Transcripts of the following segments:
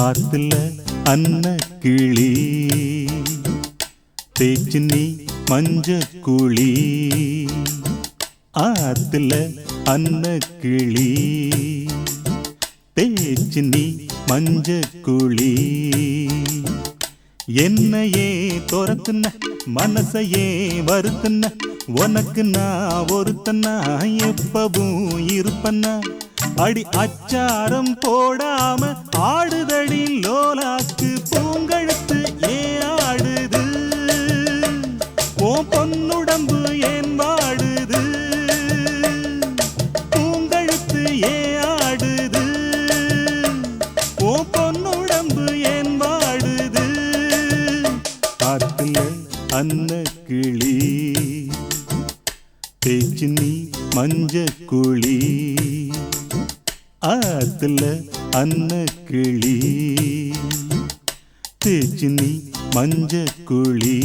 ஆத்துல அன்ன கிளி தேச்சு நீ மஞ்ச குழி. ஆத்துல அன்ன கிளி தேச்சு நீ மஞ்ச குழி. என்னையே துரத்துன மனசையே வருத்துன உனக்கு நான் ஒருத்தனா எப்பவும் இருப்பன்னா. அடி அச்சாரம் போடாம ஆடுதடி லோலாக்கு பூங்கழுத்து ஏன் ஆடுது ஓ பொன்னுடம்பு ஏன் வாடுது பூங்கழுத்து ஏன் ஆடுது ஓ பொன்னுடம்பு ஏன் வாடுது. ஆத்துல அன்ன கிளி தேச்சு நீ மஞ்ச குழி. ஆத்துல அன்ன கிளி தேச்சு நீ மஞ்ச குழி.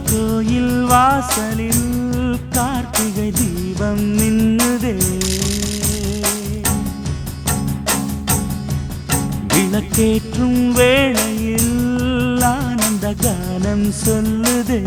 கோயில் வாசலில் கார்த்திகை தீபம் மின்னுதே. விளக்கேற்றும் வேளையில் ஆனந்த கானம் சொல்லுதே.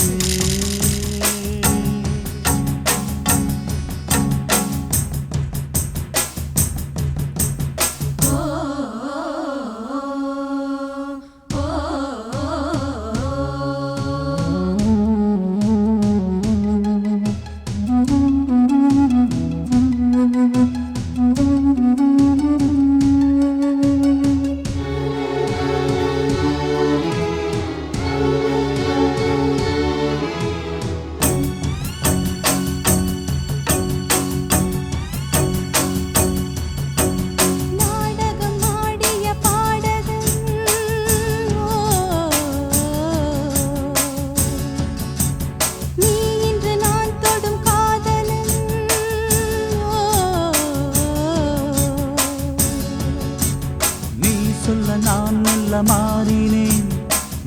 நான் மெல்ல மாறினேன்,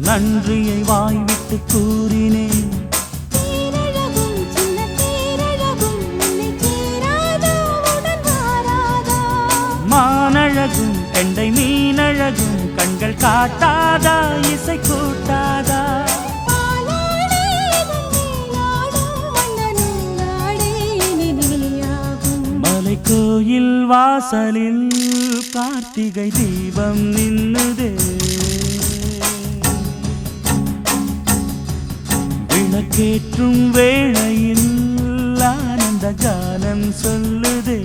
நன்றியை வாய்விட்டு கூறினேன். மானழகும் கெண்டை மீனழகும் கண்கள் காட்டாதா இசை கூட்டாதா. மலை கோயில் வாசலில் கார்த்திகை தீபம் நின்னுதே. விளக்கேற்றும் வேளையில் ஆனந்த கானம் சொல்லுதே.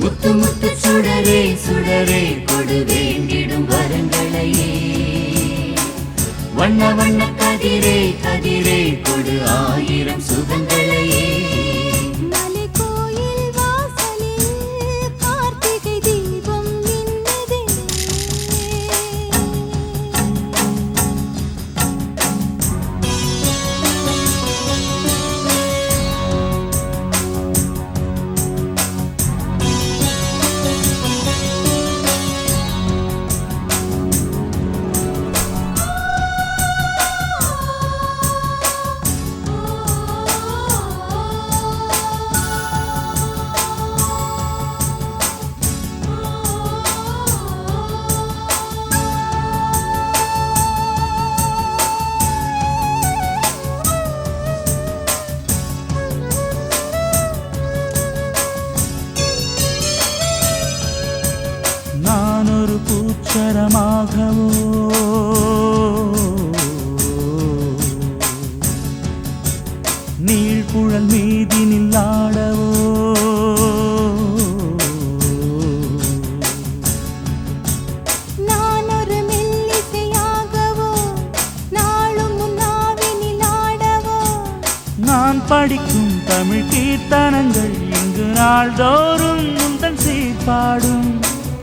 முத்து முத்து சுடரே சுடரே கொடு வேண்டிடும் வரங்களையே. வண்ண வண்ண கதிரே கதிரே கொடு ஆயிரம் சுகங்களையே. சக்கரமாகவோ நீழ்குழல் மீதினில் ஆடவோ நான் ஒரு மெல்லிசையாகவோ நாளும் உன்னாவினில் ஆடவோ நான் படிக்கும் தமிழ் கீர்த்தனங்கள் இங்கு நாள்தோறும் முந்தன் சீர்பாடும்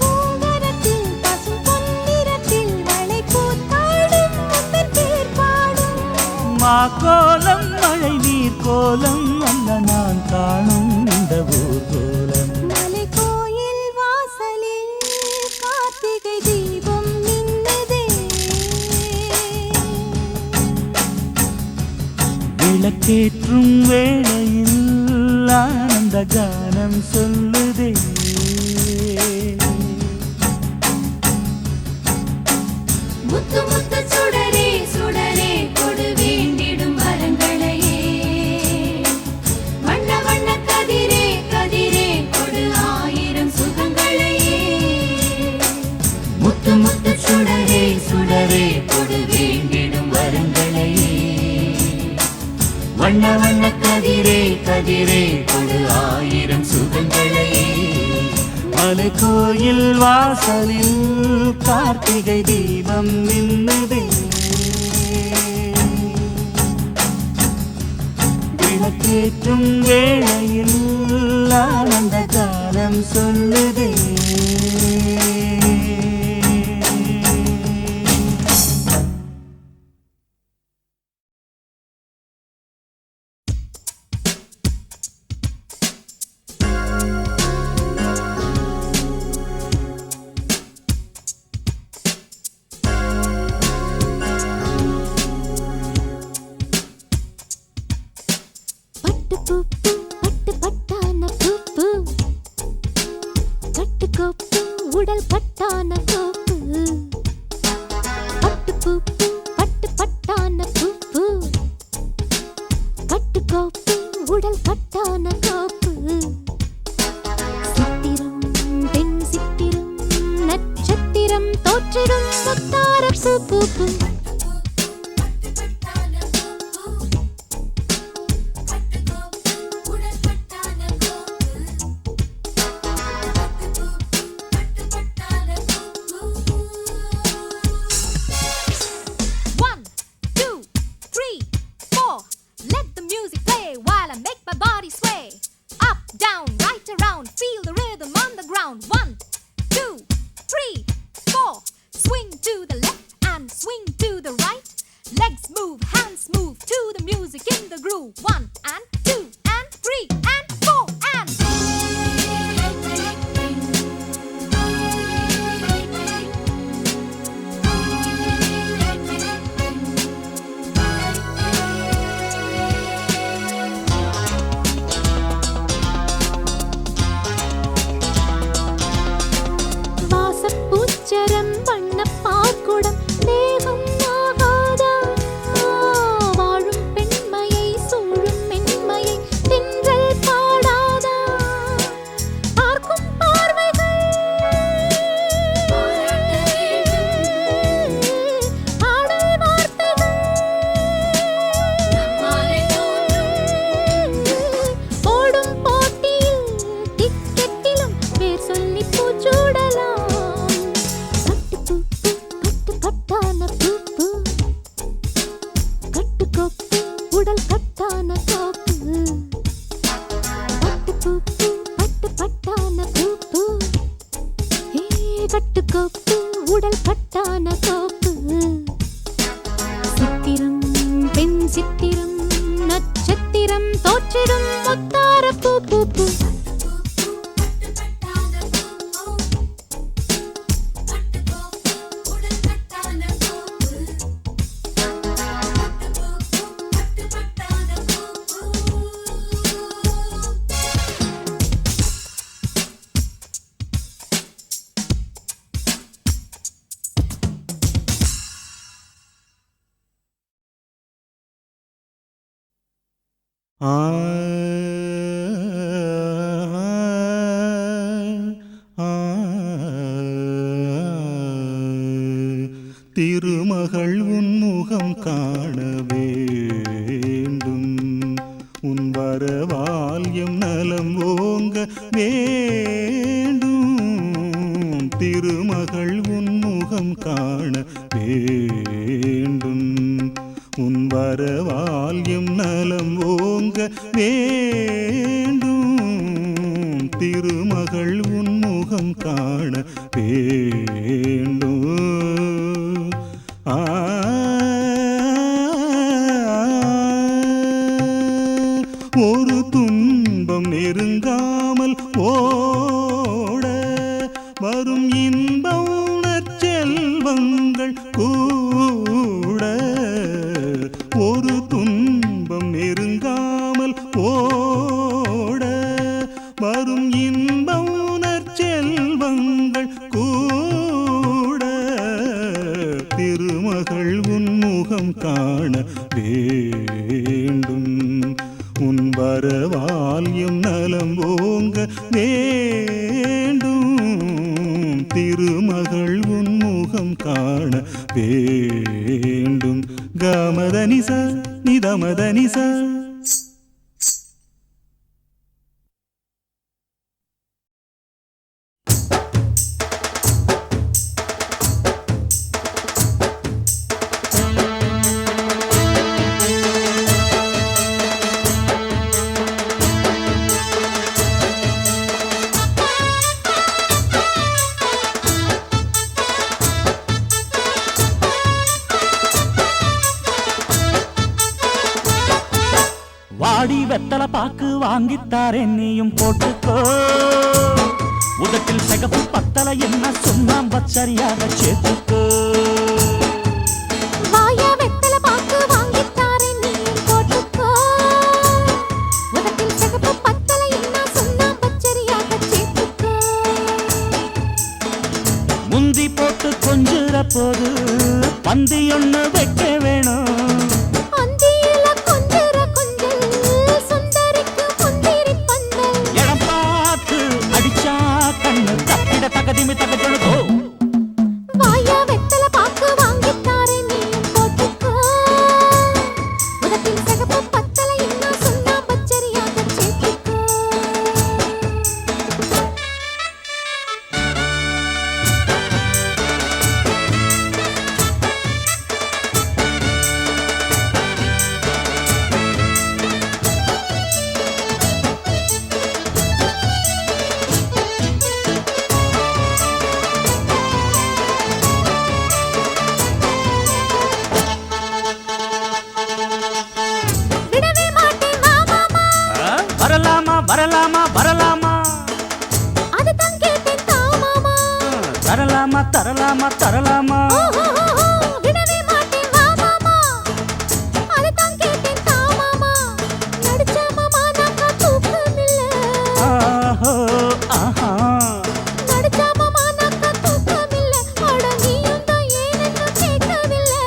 பூங்கரத்தில் பசும் பொன்னிறத்தில் வளை கூத்தாடும் முந்தன் பேர்பாடும் மாக்கோலம் மழை நீர் கோலம் அல்ல நான் காணும் இந்த ஊர்கோலம் மலை கோயில் வாசலில் கார்த்திகை தீபம் நின்னதே விளக்கேற்றும் வேளையில் ஆனந்த கானம் சொல்லுதே முத்து முத்து சுடரே சுடரே கொடு வேண்டிடும் வரங்களையே வண்ண வண்ண கதிரே கதிரே கொடு ஆயிரம் சுகங்களையே முத்து முத்து சுடரே சுடரே கொடு வேண்டிடும் வரங்களையே வண்ண வண்ண கதிரே கதிரே கொடு ஆயிரம் சுகங்களையே மலை கோயில் வாசலில் கார்த்திகை தீபம் நின்னுதே விளக்கேற்றும் வேளையில் ஆனந்த கானம் சொல்லுதே பட்டு பூப்பு பட்டு பட்டான பூப்பு கட்டுக்கோப்பு உடல் கட்டான கோப்பு பட்டு பூப்பு பட்டு பட்டான பூப்பு கட்டுக்கோப்பு உடல் கட்டான கோப்பு சித்திரம் பெண் சித்திரம் நட்சத்திரம் தோற்றிடும் முத்தார பூ பூப்பு Legs move, hands move to the music in the groove. 1 and 2 and 3 and 4 and வாசப்பூச்சரம் வண்ண பாக்குடம் தேகம் வாழும் பெண்மையை சூழும் மென்மையை தின்றல் பாடாதா பார்க்கும் பார்வைகள் ஆடல் வார்த்தைகள் ஓடும் போட்டியில் டிக்கெட்டிலும் பேர் சொல்லி பூச்சூடலாம் கட்டான பூப்பு கட்டுக்கோப்பு உடல் கட்டான கோப்பு பட்டு பூப்பு பட்டு பட்டான பூப்பு கட்டுக்கோப்பு உடல் கட்டான கோப்பு சித்திரம் பெண் சித்திரம் நட்சத்திரம் தோற்றிடும் முத்தார பூ பூப்பு திருமகள் உன்முகம் காண வேண்டும் உன் வரவால் எம் நலம் ஓங்க வேண்டும் திருமகள் உன்முகம் காண வேண்டும் உன் வரவால் எம் நலம் ஓங்க வேண்டும் திருமகள் உன்முகம் காண வேண்டும் ஒரு துன்பம் நெருங்காமல் ஓட வரும் இன்ப உணர்ச்செல்வங்கள் கூட ஒரு துன்பம் நெருங்காமல் ஓட வரும் இன்ப உணர்ச்செல்வங்கள் கூட திருமகள் உன்முகம் காண வேண்டும் உன் வரவால் எம் நலம் ஓங்க வேண்டும் திருமகள் உன்முகம் காண வேண்டும் கமதனிச நிதமதனிச வாடி வெத்தல பாக்கு வாங்கித்தாரேன் நீயும் போட்டுக்கோ உதட்டில் சிகப்பு பத்தல என்ன சுண்ணாம்பு சரியாக சேர்த்துக்கோ வாயா வெத்தல பாக்கு வாங்கித்தாரேன் நீயும் போட்டுக்கோ உதட்டில் சிகப்பு பத்தல என்ன சுண்ணாம்பு சரியாக சேர்த்துக்கோ முந்தி போட்டு கொஞ்சுற போது பந்தி ஒண்ணு வைக்க வேணும் தகதிமி தகஜனுக்கோ வாயா வெத்தல பாக்கு வாங்கித்தாரேன் நீயும் போட்டுக்கோ உதட்டில் சிகப்பு பத்தல என்ன சுண்ணாம்பு சரியாக சேர்த்துக்கோ வரலாமா வரலாமா அதுதான் கேட்டேன் தாமாமா தரலாமா தரலாமா தரலாமா விடவே மாட்டேன் மாமாமா அதுதான் கேட்டேன் தாமாமா நடிச்ச மாமா நாக்கா தூக்கமில்ல ஆஹோ ஆஹா நடிச்ச மாமா நாக்கா தூக்கமில்ல அட நீயும் தான் ஏனென்னு கேட்கவில்லை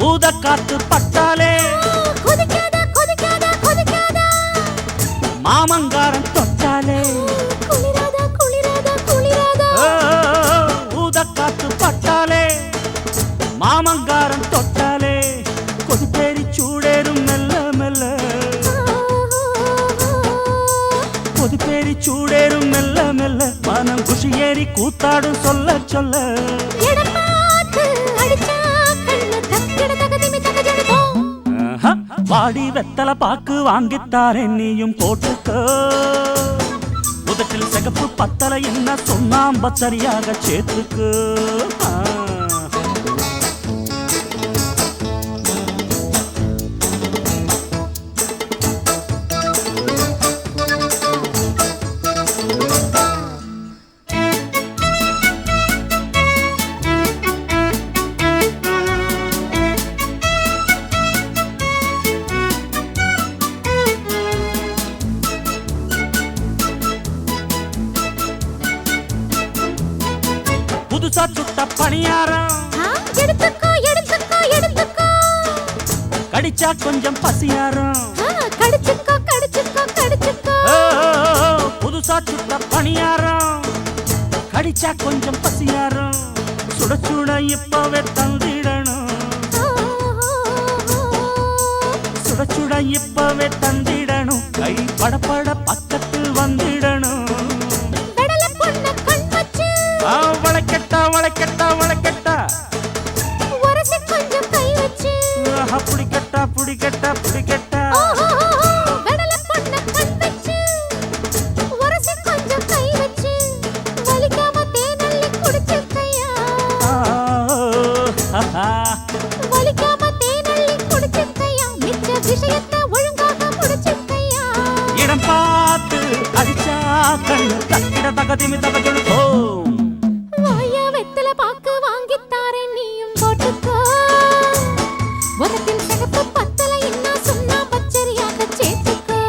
ஊத காத்து பட்டாலே கொதிக்காத கொதிக்காத கொதிக்காத மாமங்காரன் தொட்டாலே குளிராத குளிராத குளிராத ஊதக்காத்து பட்டாலே மாமங்காரன் தொட்டாலே கொதிப்பேரி சூடேறும் மெல்ல மெல்ல கொதிப்பேரி சூடேறும் மெல்ல மெல்ல மனம் குஷியேறி கூத்தாடும் சொல்ல சொல்ல வாடி வெத்தல பாக்கு வாங்கித்தாரேன் நீயும் போட்டுக்கோ உதட்டில் சிகப்பு பத்தல என்ன சுண்ணாம்பு சரியாக சேர்த்துக்கு புதுசா சுட்ட பணியாரம் எடுத்துக்கோ எடுத்துக்கோ எடுத்துக்கோ கடிச்சா கொஞ்சம் பசியாரம் கடிச்சுக்கோ கடிச்சுக்கோ கடிச்சுக்கோ புதுசா சுட்ட பணியாரம் கடிச்சா கொஞ்சம் பசியாரம் சுட சுட சுட இப்பவே தந்திடணும், சுட சுட இப்பவே தந்திடணும், கை படப்பட பக்கத்தில் வந்திடணும். கடலை பொண்ண கண் வச்சு வளைக்கட்டா வளைக்கட்டா வளைக்கட்டா, உரசி கொஞ்சம் கை வச்சு புடிக்கட்டா புடிக்கட்டா புடிக்கட்டா. கடலை பொண்ண கண் வச்சு உரசி கொஞ்சம் கை வச்சு வலிக்காம தேனள்ளி குடிச்சிருக்கையா, வலிக்காம தேனள்ளி குடிச்சிருக்கையா, மிச்ச விஷயத்தை ஒழுங்காக முடிச்சிருக்கையா. இடம் பார்த்து அடிச்சா கண்ணு தக்கிட தகதிமி தகஜொழு போம். வாயா வெத்தல பாக்கு வாங்கித்தாரேன் நீயும் போட்டுக்கோ, உனக்கின் சிகப்பு பத்தல என்ன சொன்னா பச்சரியாக சேர்த்துக்கோ.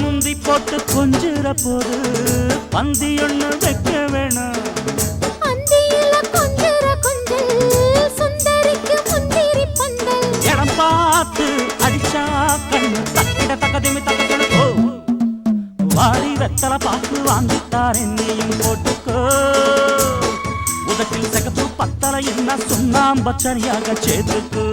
முந்தி போட்டு கொஞ்சிற போது பந்தி ஒண்ணு வைக்க வேணும், அந்தியில கொஞ்சர கொஞ்சல் சுந்தரிக்கு முந்திரி பந்தல். இடம் பார்த்து அடிச்சா கண்ணு தக்கிட தகதிமி தகஜொழு போம். வாரி வெத்தல பாக்கு வாங்கித்தார் என்னையும் போட்டுக்கோ, உதட்டில் சிகப்பு பத்தல என்ன சுண்ணாம்பச்சரியாக சேர்த்துக்கோ.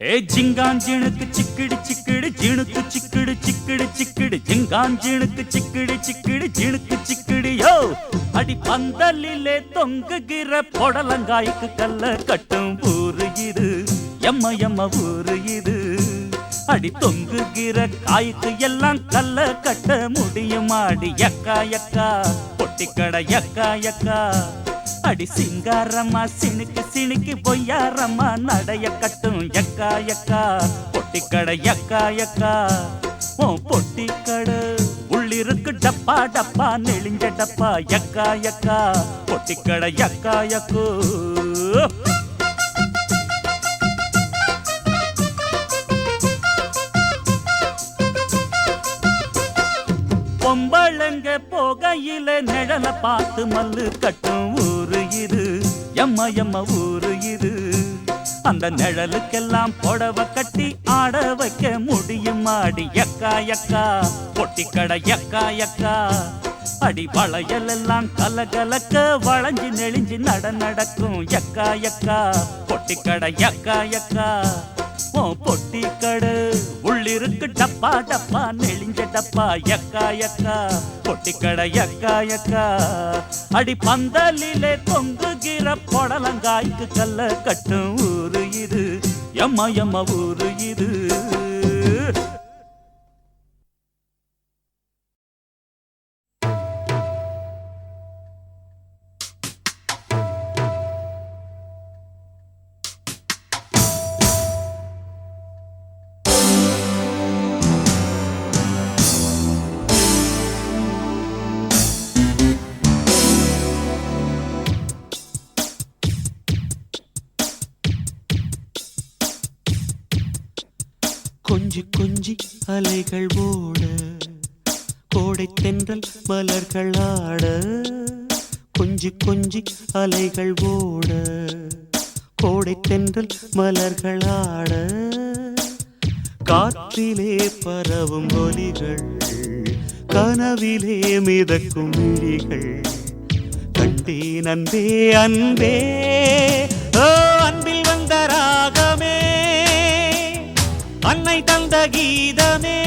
ஏ ஜிங்காஞ்சிணுக்கு சிக்கிடு சிக்கிடு ஜிணுக்கு சிக்கிடு சிக்கிடு சிக்கிடு ஜிங்காஞ்சிணுக்கு சிக்கிடு சிக்கிடு ஜிணுக்கு சிக்கிடு யோ. அடி பந்தலிலே தொங்குகிற பொடலங்காய்க்கு கல்ல கட்டும் ஊரு இது, எம்ம எம்ம ஊரு இது. அடி தொங்குகிற காய்க்கு எல்லாம் கல்ல கட்ட முடியுமாடி எக்கா எக்கா பொட்டிக்கடை எக்கா எக்கா. அடி சிங்காரம்மா சினுக்கு சினுக்கு பொய்யாரம்மா நடைய கட்டும் எக்கா எக்கா பொட்டிக்கடை எக்கா எக்கா. உன் பொட்டிக்கடை உள்ளிருக்கு டப்பா டப்பா நெளிஞ்ச டப்பா எக்கா எக்கா பொட்டிக்கடை எக்கா எக்கோ. பொம்பளங்க போகையில நிழல பார்த்து மல்லு கட்டும் ஊரு இது, எம்ம எம்ம ஊரு இது. அந்த நிழலுக்கெல்லாம் புடவை கட்டி ஆட வைக்க முடியுமாடி எக்கா எக்கா பொட்டிக்கடை எக்கா எக்கா. அடி வளையல் எல்லாம் கலகலக்க வளைஞ்சு நெளிஞ்சு நடக்கும் எக்கா எக்கா பொட்டிக்கடை எக்கா எக்கா. பொட்டிக்கடை உள்ளிருக்கு டப்பா டப்பா நெளிஞ்ச டப்பா எக்கா எக்கா பொட்டிக்கடை எக்கா எக்கா. அடி பந்தலிலே தொங்குகிற பொடலங்காய்க்கு கல்ல கட்டும் ஊரு இது, எம்ம எம்ம ஊரு இது. கொஞ்சி கொஞ்சி அலைகள் ஓட கோடை தென்றல் மலர்கள் ஆட, கொஞ்சி கொஞ்சி அலைகள் ஓட கோடை தென்றல் மலர்கள் ஆட. காற்றிலே பரவும் ஒலிகள் கனவிலே மிதக்கும் விழிகள் கண்டேன் அன்பே அன்பே. ஓ அன்பில் வந்த ராகமே அன்னை தந்த கீதமே,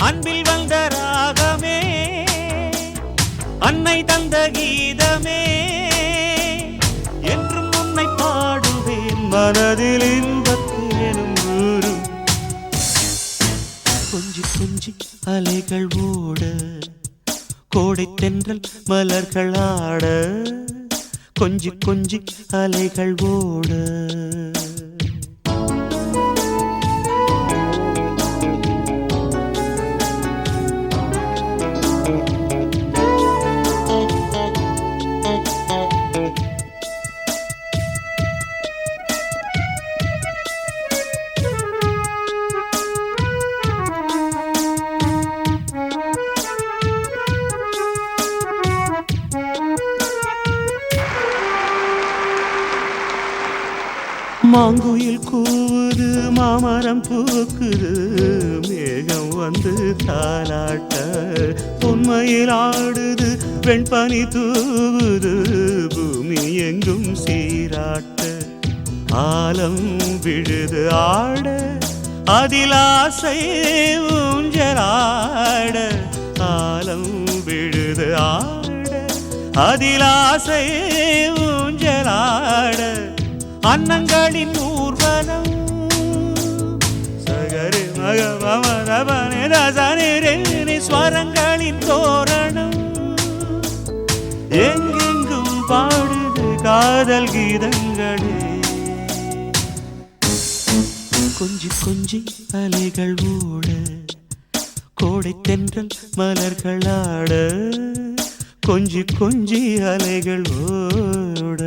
அன்பில் வந்த ராகமே அன்னை தந்த கீதமே. என்றும் உன்னை பாடுவேன் மனதில் இன்பத்தேனும் ஊரும். கொஞ்சி கொஞ்சி அலைகள் ஓட கோடை தென்றல் மலர்கள் ஆட, கொஞ்சி கொஞ்சி அலைகள் ஓட. மாங்குயில் கூவுது மாமரம் பூக்குது மேகம் வந்து தாலாட்ட உண்மையில் ஆடுது வெண்பனி தூவுது பூமி எங்கும் சீராட்ட ஆலம் விழுது ஆட அதில் ஆசை ஊஞ்சலாட ஆலம் விழுது ஆட அதில் ஆசை ஊஞ்சலாட அன்னங்களின் ஊர்வலம் சகரி மகமரபனி ரசனிரேனி ஸ்வரங்களின் தோரணம் எங்கெங்கும் பாடுது காதல் கீதங்களே கொஞ்சி கொஞ்சி அலைகள் ஓட கோடை தென்றல் மலர்கள் ஆட கொஞ்சி கொஞ்சி அலைகள் ஓட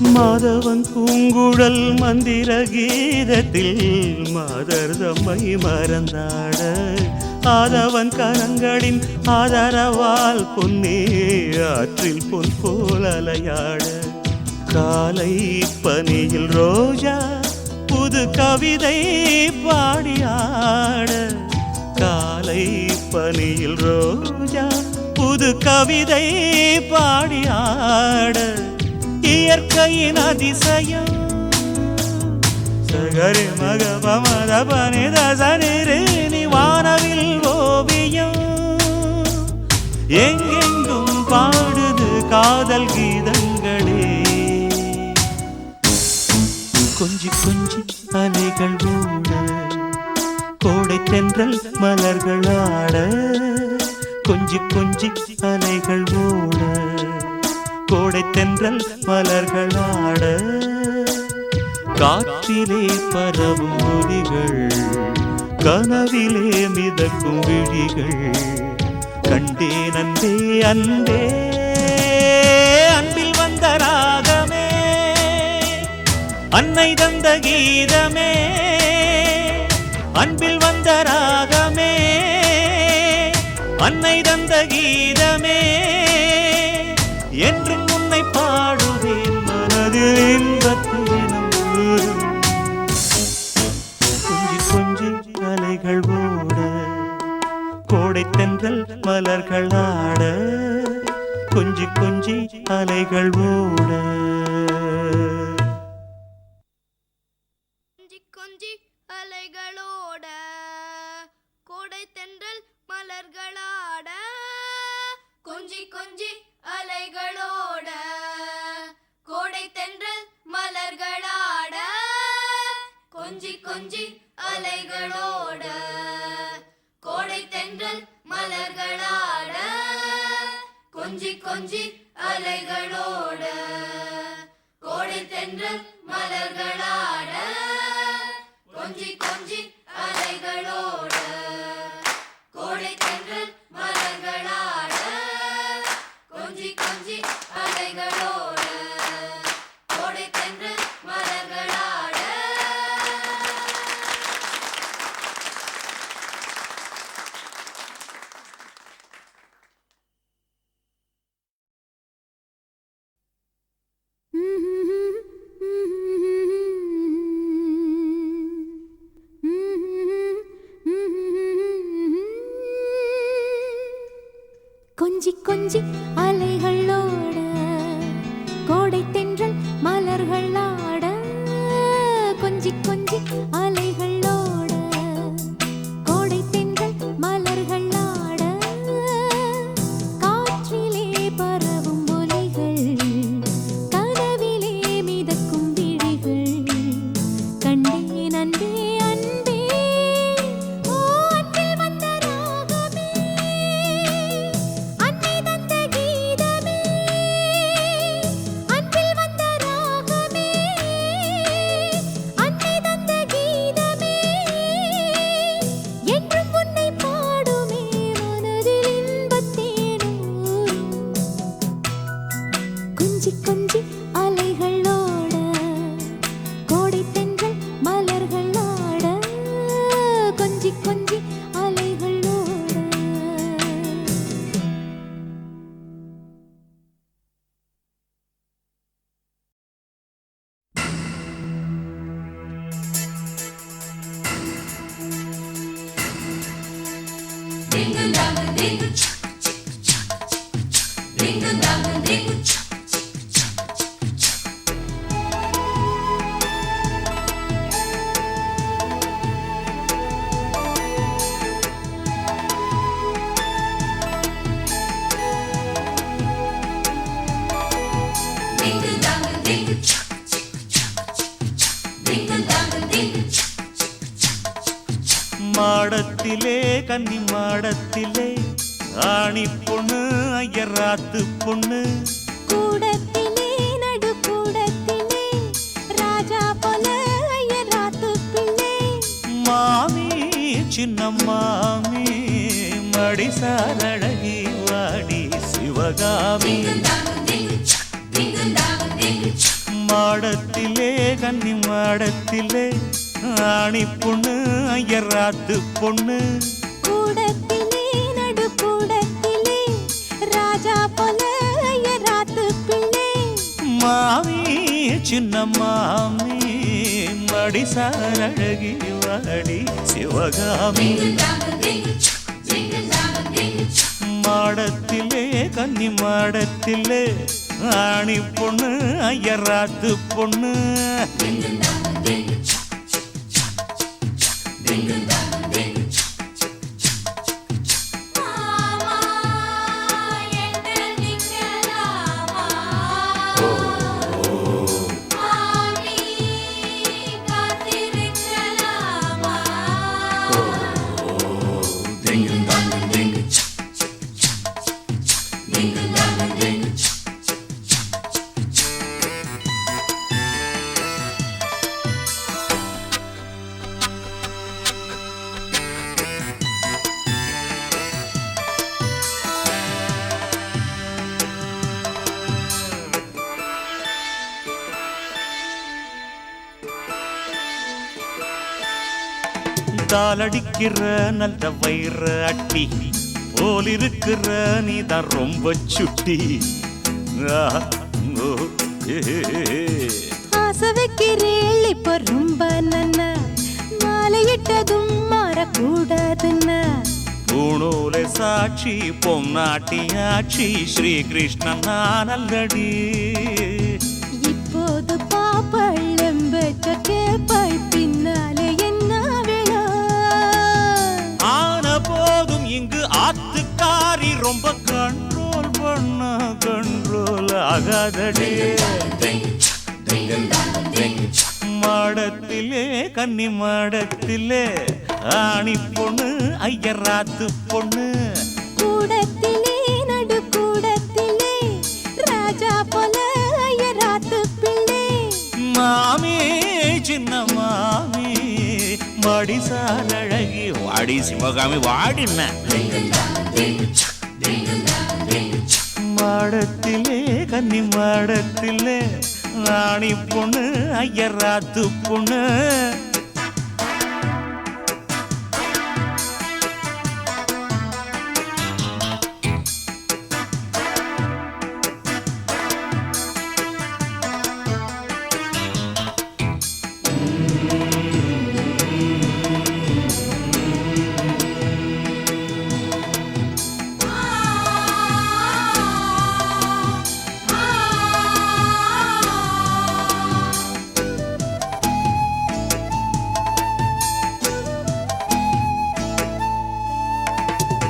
மாதவன் பூங்குழல் மந்திர கீதத்தில் மாதர் தம்மை மறந்தாட ஆதவன் கரங்களின் ஆதரவால் பொன்னே ஆற்றில் பொன் போல் அலையாட காலை பனியில் ரோஜா புது கவிதை பாடியாட காலை பனியில் ரோஜா புது கவிதை பாடியாட இயற்கையின் அதிசயம் சகரி மகபமரபனி ரசனிரேனி வானவில் ஓவியம் எங்கெங்கும் பாடுது காதல் கீதங்களே கொஞ்சி கொஞ்சி அலைகள் ஓட கோடை தென்றல் மலர்கள் ஆட கொஞ்சி கொஞ்சி அலைகள் ஓட கோடை தென்றல் மலர்கள் ஆட காற்றிலே பரவும் ஒலிகள் கனவிலே மிதக்கும் விழிகள் கண்டேன் அன்பே அன்பே அன்பில் வந்த ராகமே அன்னை தந்த கீதமே அன்பில் வந்த ராகமே அன்னை தந்த கீதமே என்றும் உன்னை பாடுவேன் மனதில் இன்பத்தேனும் கொஞ்சி கொஞ்சி அலைகள் ஓட கோடை தென்றல் மலர்கள் ஆட கொஞ்சி கொஞ்சி அலைகள் ஓட கொஞ்சி கொஞ்சி அலைகளோட கோடை தென்றல் மலர்களாட கொஞ்சி கொஞ்சி அலைகளோட கோடை தென்றல் மலர்களாட கொஞ்சி கொஞ்சி அலைகளோட கோடை தென்றல் மலர்களாட கொஞ்சி கொஞ்சி அலைகளோட கோடை தென்றல் மலர்களாட கொஞ்சி கொஞ்சி அலைகளோட கோடை தென்றல் மலர்களாட கொஞ்சி கொஞ்சி அலைகளோட கோடை தென்றல் மலர்களாட கொஞ்சி கொஞ்சி அலைகளோட கோடை தென்றல் மலர்கள் ஆட கொஞ்சி கொஞ்சி அலைகளோட கோடை தென்றல் மலர்கள் ஆட காற்றிலே பரவும் ஒலிகள் கனவிலே மிதக்கும் விழிகள் கண்டேன் அன்பே அன்பே ஓ அன்பில் வந்த ராகமே அன்னை தந்த கீதமே மாடத்திலே கன்னி மாடத்திலே ஆணி பொண்ணு ஐயராத்து பொண்ணு கூடத்திலே நடு கூடத்திலே ராஜா போல ஐயராத்து பிள்ளை மாமி சின்ன மாமி மடிசாரழகி வாடி சிவகாமி மாடத்திலே கன்னி மாடத்திலே ஆணி பொண்ணு ஐயராத்து பொண்ணு கூடத்திலே நடு கூடத்திலே ராஜா போல ஐயராத்து பிள்ளை மாமி சின்ன மாமி மடிசாரழகி வாடி சிவகாமி மாடத்திலே கன்னி மாடத்திலே ஆணி பொண்ணு ஐயராத்து பொண்ணு தாளடிக்கிற நல்ல வயிற அட்டி போலிருக்கிற நீதான் ரொம்ப சுட்டி ஆசை வைக்கிறேள் இப்ப ரொம்ப நன்ன மாலையிட்டதும் மாறக்கூடாதுன்னா பூணூலை சாட்சி பொம்நாட்டியாட்சி ஸ்ரீகிருஷ்ணன் நான் அல்லடி இப்போது பாப்பள்ளம்பெற்ற கேப்பாய் பின்னாலே என்ன விழா ஆன போதும் இங்கு ஆத்துக்காரி ரொம்ப கண்ட்ரோல் பண்ண கண்ட்ரோல் ஆகாதடி மாடத்திலே கன்னி மாடத்திலே ஆணி பொண்ணு ஐயராத்து பொண்ணு கூடத்திலே நடு கூடத்திலே ராஜா போல ஐயராத்து பிள்ளை மாமி சின்ன மாமி மடிசால் அழகி வாடி சிவகாமி வாடின மாடத்திலே கன்னி மாடத்திலே ராணி பொண்ணு ஐயராத்து பொண்ணு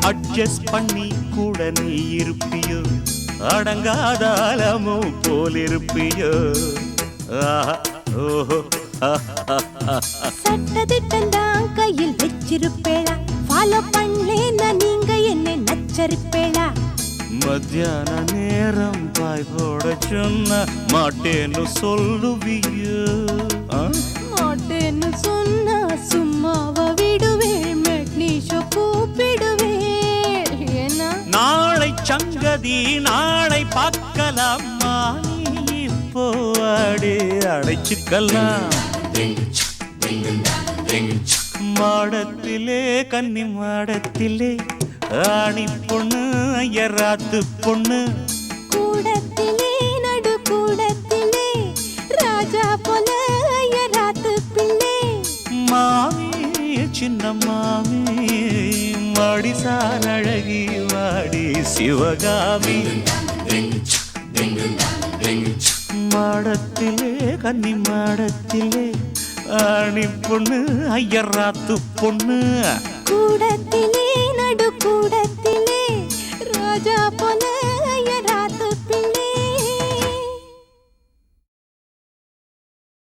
அட்ஜஸ்ட் பண்ணி கூட நீ இருப்பியோ அடங்காத அலமோ போலிருப்பியோ ஓஹோ சட்டதிட்டம் கையில் வச்சிருப்பேளா ஃபாலோ பண்ணலேன்னா நீங்க என்னை நச்சரிப்பேளா மத்தியான நேரம் பாய் போட சொன்ன மாட்டேன்னு சொல்லுவியோ மாட்டேன்னு சொன்னா சும்மாவ விடுவேள் மெட்னிஷோ கூப்பிடுவேள் ஏன்னா நாளை சங்கதி நாளை பார்க்கலாமா நீ இப்போ அடி அடைச்சுக்கலாம் மாடத்திலே கன்னி மாடத்திலே ஆணி பொண்ணு ஐயராத்து பொண்ணு கூடத்திலே நடு கூடத்திலே ராஜா போல ஐயராத்து பிள்ளை மாமி சின்ன மாமி மாடிசார் அழகி வாடி சிவகாமி மாடத்திலே கன்னி மாடத்திலே ஆணி பொண்ணு ஐயராத்து பொண்ணு கூடத்திலே